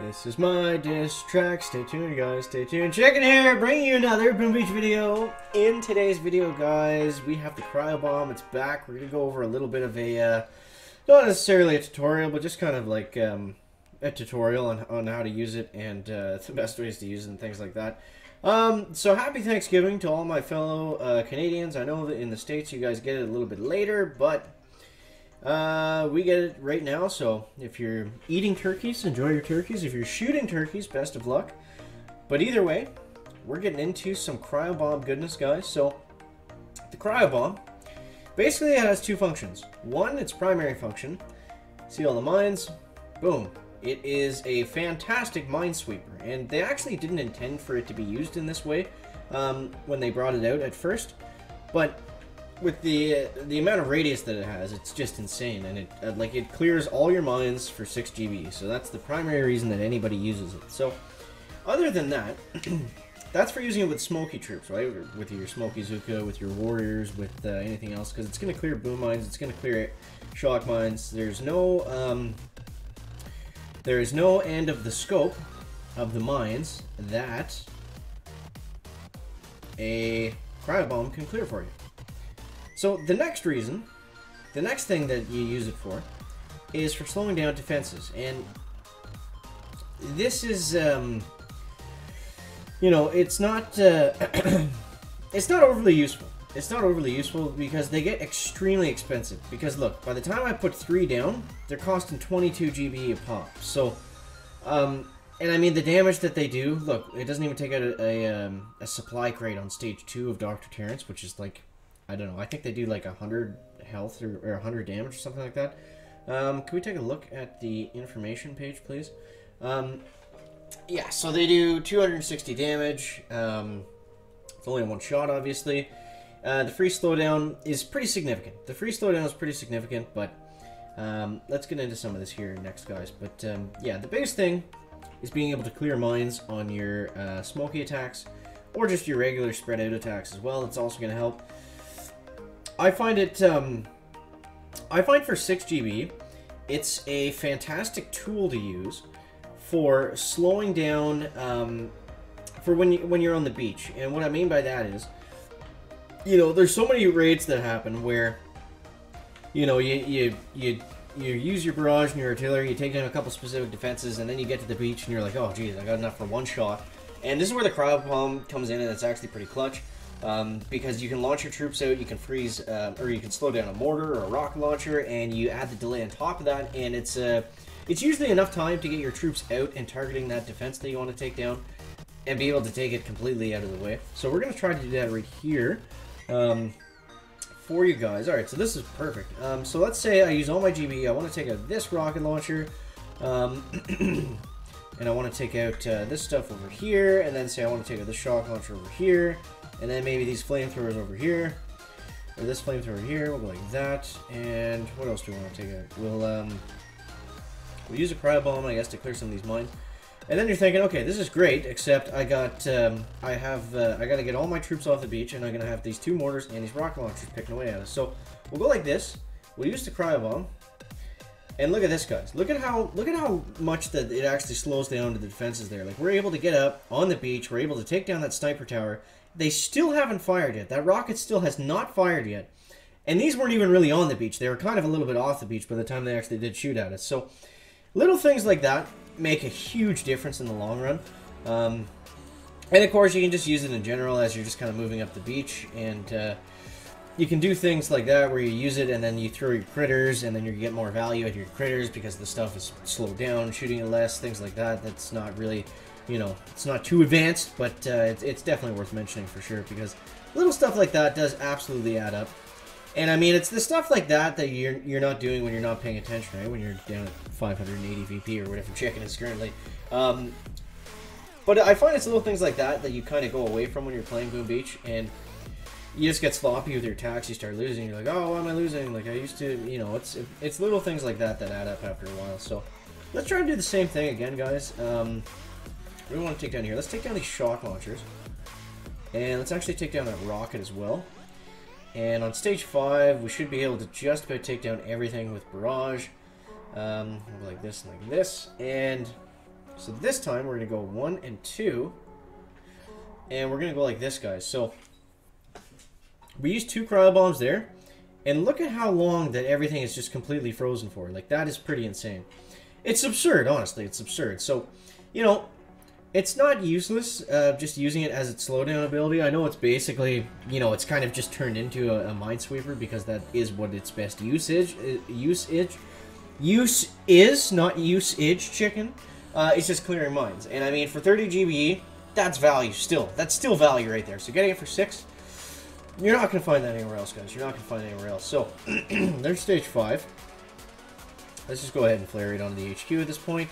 This is my diss track. Stay tuned, guys. Stay tuned. Chicken here, bringing you another Boom Beach video. In today's video, guys, we have the Cryo-Bomb. It's back. We're gonna go over a little bit of a, not necessarily a tutorial, but just kind of like a tutorial on how to use it and the best ways to use it and things like that. So happy Thanksgiving to all my fellow Canadians. I know that in the States you guys get it a little bit later, but we get it right now. So if you're eating turkeys, enjoy your turkeys. If you're shooting turkeys, best of luck. But either way, we're getting into some Cryo-Bomb goodness, guys. So the Cryo-Bomb, basically it has two functions. One, its primary function, see all the mines, boom. It is a fantastic minesweeper, and they actually didn't intend for it to be used in this way when they brought it out at first, but with the amount of radius that it has, it's just insane, and it clears all your mines for 6 GB. So that's the primary reason that anybody uses it. So other than that, that's for using it with smoky troops, right? With your smoky Zuka, with your warriors, with anything else, because it's going to clear boom mines, it's going to clear shock mines. There is no end of the scope of the mines that a Cryo-Bomb can clear for you. So the next thing that you use it for is for slowing down defenses. And this is, you know, it's not it's not overly useful. It's not overly useful because they get extremely expensive. Because look, by the time I put 3 down, they're costing 22 GB a pop. So, and I mean the damage that they do. Look, it doesn't even take out a supply crate on stage 2 of Dr. Terrence, which is like, I don't know. I think they do like 100 health or 100 damage or something like that. Can we take a look at the information page, please? Yeah, so they do 260 damage. It's only one shot, obviously. The free slowdown is pretty significant. But let's get into some of this here next, guys. But yeah, the biggest thing is being able to clear mines on your smoky attacks, or just your regular spread out attacks as well. It's also going to help. I find for 6 GB, it's a fantastic tool to use for slowing down for when you're on the beach. And what I mean by that is, you know, there's so many raids that happen where, you know, you use your barrage and your artillery, you take down a couple specific defenses, and then you get to the beach and you're like, oh geez, I got enough for one shot. And this is where the Cryo-Bomb comes in, and it's actually pretty clutch, because you can launch your troops out, you can freeze, or you can slow down a mortar or a rocket launcher, and you add the delay on top of that, and it's usually enough time to get your troops out and targeting that defense that you want to take down, and be able to take it completely out of the way. So we're going to try to do that right here. For you guys. Alright, so this is perfect. So let's say I use all my GB. I want to take out this rocket launcher, and I want to take out this stuff over here, and then say I want to take out this shock launcher over here, and then maybe these flamethrowers over here, or this flamethrower here. We'll go like that. And what else do we want to take out? We'll use a Cryo-Bomb, I guess, to clear some of these mines. And then you're thinking, okay, this is great, except I got to get all my troops off the beach, and I'm gonna have these 2 mortars and these rocket launchers picking away at us. So we'll go like this. We'll use the Cryo-Bomb, and look at this, guys. Look at how much that it actually slows down to the defenses there. Like, we're able to get up on the beach. We're able to take down that sniper tower. They still haven't fired yet. That rocket still has not fired yet, and these weren't even really on the beach. They were kind of a little bit off the beach by the time they actually did shoot at us. So little things like that make a huge difference in the long run. And of course you can just use it in general as you're just kind of moving up the beach, and you can do things like that where you use it and then you throw your critters, and then you get more value out of your critters because the stuff is slowed down, shooting it less, things like that. That's not really, you know, it's not too advanced, but it's definitely worth mentioning for sure, because little stuff like that does absolutely add up. And I mean, it's the stuff like that that you're not doing when you're not paying attention, right? When you're down at 580 VP or whatever chicken is currently. But I find it's little things like that that you kind of go away from when you're playing Boom Beach, and you just get sloppy with your attacks. You start losing. You're like, oh, why am I losing? Like I used to, you know. It's little things like that that add up after a while. So let's try to do the same thing again, guys. What do we want to take down here? Let's take down these shock launchers, and let's actually take down that rocket as well. And on stage 5, we should be able to just about take down everything with barrage. Like this and like this. And So this time we're going to go 1 and 2. And we're going to go like this, guys. So we used 2 Cryo-Bombs there. And look at how long that everything is just completely frozen for. Like, that is pretty insane. It's absurd, honestly. It's absurd. So, you know, it's not useless, just using it as its slowdown ability. I know it's basically, you know, it's kind of just turned into a Minesweeper because that is what its best use is, not usage, chicken. It's just clearing mines. And I mean, for 30 GBE, that's value still. That's still value right there. So getting it for 6... you're not going to find that anywhere else, guys. You're not going to find it anywhere else. So, there's stage 5. Let's just go ahead and flare it onto the HQ at this point.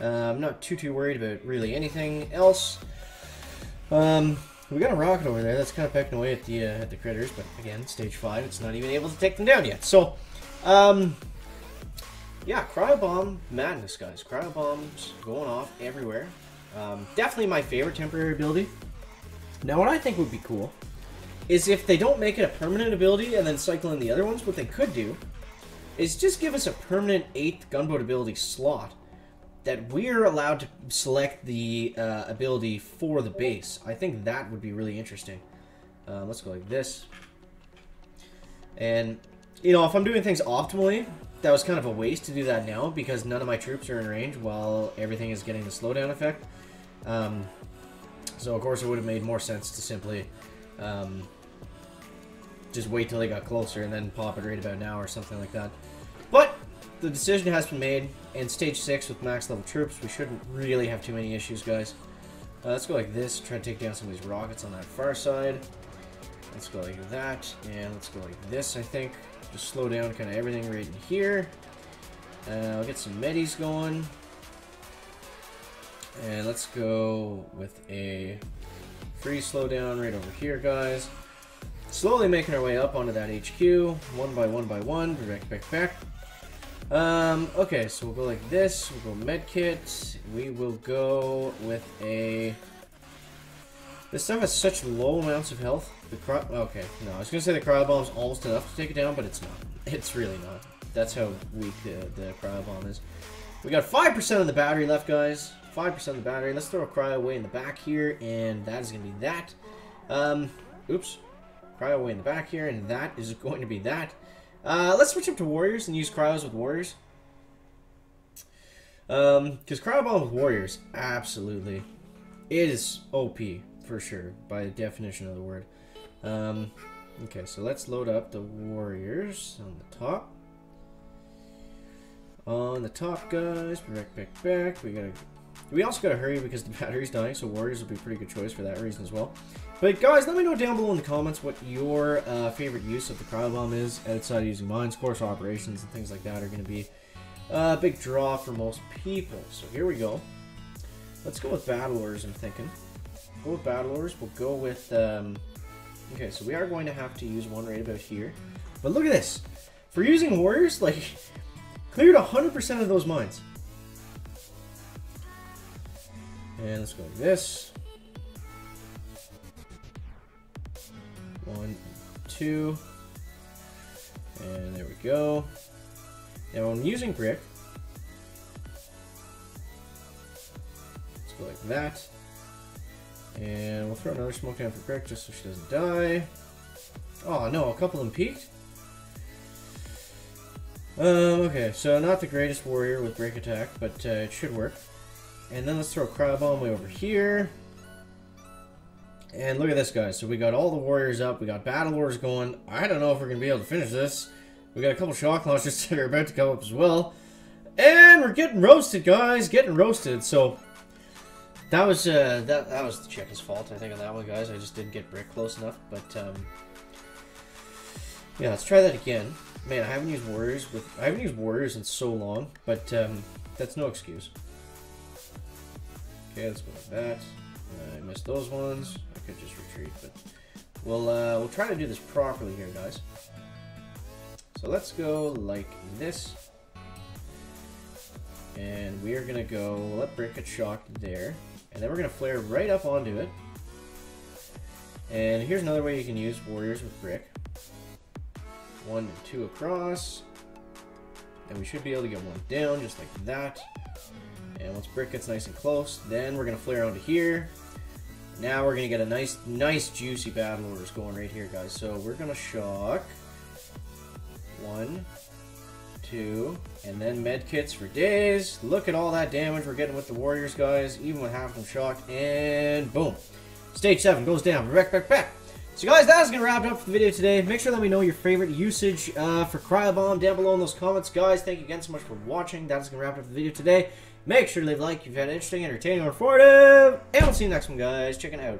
I'm not too worried about really anything else. We got a rocket over there that's kind of pecking away at the critters, but again, stage 5, it's not even able to take them down yet. So, yeah, Cryo-Bomb madness, guys. Cryo-Bombs going off everywhere. Definitely my favorite temporary ability. Now, what I think would be cool is if they don't make it a permanent ability and then cycle in the other ones, what they could do is just give us a permanent 8th gunboat ability slot that we're allowed to select the ability for the base. I think that would be really interesting. Let's go like this. And, you know, if I'm doing things optimally, that was kind of a waste to do that now because none of my troops are in range while everything is getting the slowdown effect. So, of course, it would have made more sense to simply... just wait till they got closer and then pop it right about now or something like that. But the decision has been made, and stage 6 with max level troops, we shouldn't really have too many issues, guys. Let's go like this, try to take down some of these rockets on that far side. Let's go like that, and let's go like this, I think. Just slow down kind of everything right in here. I'll get some medis going. And let's go with a free slowdown right over here, guys. Slowly making our way up onto that HQ, one by one, back. Okay, so we'll go like this, we'll go medkit, we will go with a... This stuff has such low amounts of health. Okay, no, I was going to say the Cryo-Bomb's almost enough to take it down, but it's not. It's really not. That's how weak the Cryo-Bomb is. We got 5% of the battery left, guys. 5% of the battery. Let's throw a Cryo away in the back here, and that is going to be that. Oops. Cryo away in the back here, and that is going to be that. Let's switch up to Warriors and use Cryos with Warriors. Because Cryo-Bomb with Warriors, absolutely. It is OP, for sure, by the definition of the word. Okay, so let's load up the Warriors on the top. On the top, guys. Back. We also gotta hurry because the battery's dying, so Warriors will be a pretty good choice for that reason as well. But guys, let me know down below in the comments what your favorite use of the Cryo-Bomb is outside of using mines. Course operations and things like that are going to be a big draw for most people. So here we go. Let's go with Battle Orders, I'm thinking. We'll go with Battle Orders. We'll go with... okay, so we are going to have to use one right about here. But look at this. For using Warriors, like, cleared 100% of those mines. And let's go like this. 1, 2, and there we go. Now I'm using brick. Let's go like that. And we'll throw another smoke down for brick just so she doesn't die. Oh no, a couple of them peaked. Okay, so not the greatest warrior with break attack, but it should work. And then let's throw a Cryo-Bomb way over here. And look at this, guys. So we got all the warriors up. We got battle orders going. I don't know if we're going to be able to finish this. We got a couple shock launchers that are about to come up as well. And we're getting roasted, guys. Getting roasted. So that was that was the Czech's fault, I think, on that one, guys. I just didn't get brick close enough. But yeah, let's try that again. Man, I haven't used warriors in so long, but that's no excuse. Okay, let's go like that. I missed those ones. I could just retreat, but we'll try to do this properly here, guys. So let's go like this, and we are gonna go. We'll let brick get shocked there, and then we're gonna flare right up onto it. And here's another way you can use warriors with brick. 1 and 2 across, and we should be able to get one down just like that. And once brick gets nice and close, then we're going to flare onto here. Now we're going to get a nice juicy battle orders going right here, guys. So we're going to shock. 1, 2, and then med kits for days. Look at all that damage we're getting with the warriors, guys, even with half of them shocked. And boom. Stage 7 goes down. Back. So guys, that's going to wrap it up for the video today. Make sure to let me know your favorite usage for Cryo-Bomb down below in those comments, guys. Thank you again so much for watching. That's going to wrap it up for the video today. Make sure to leave a like if you found it interesting, entertaining, or informative. And we'll see you next one, guys. Check it out.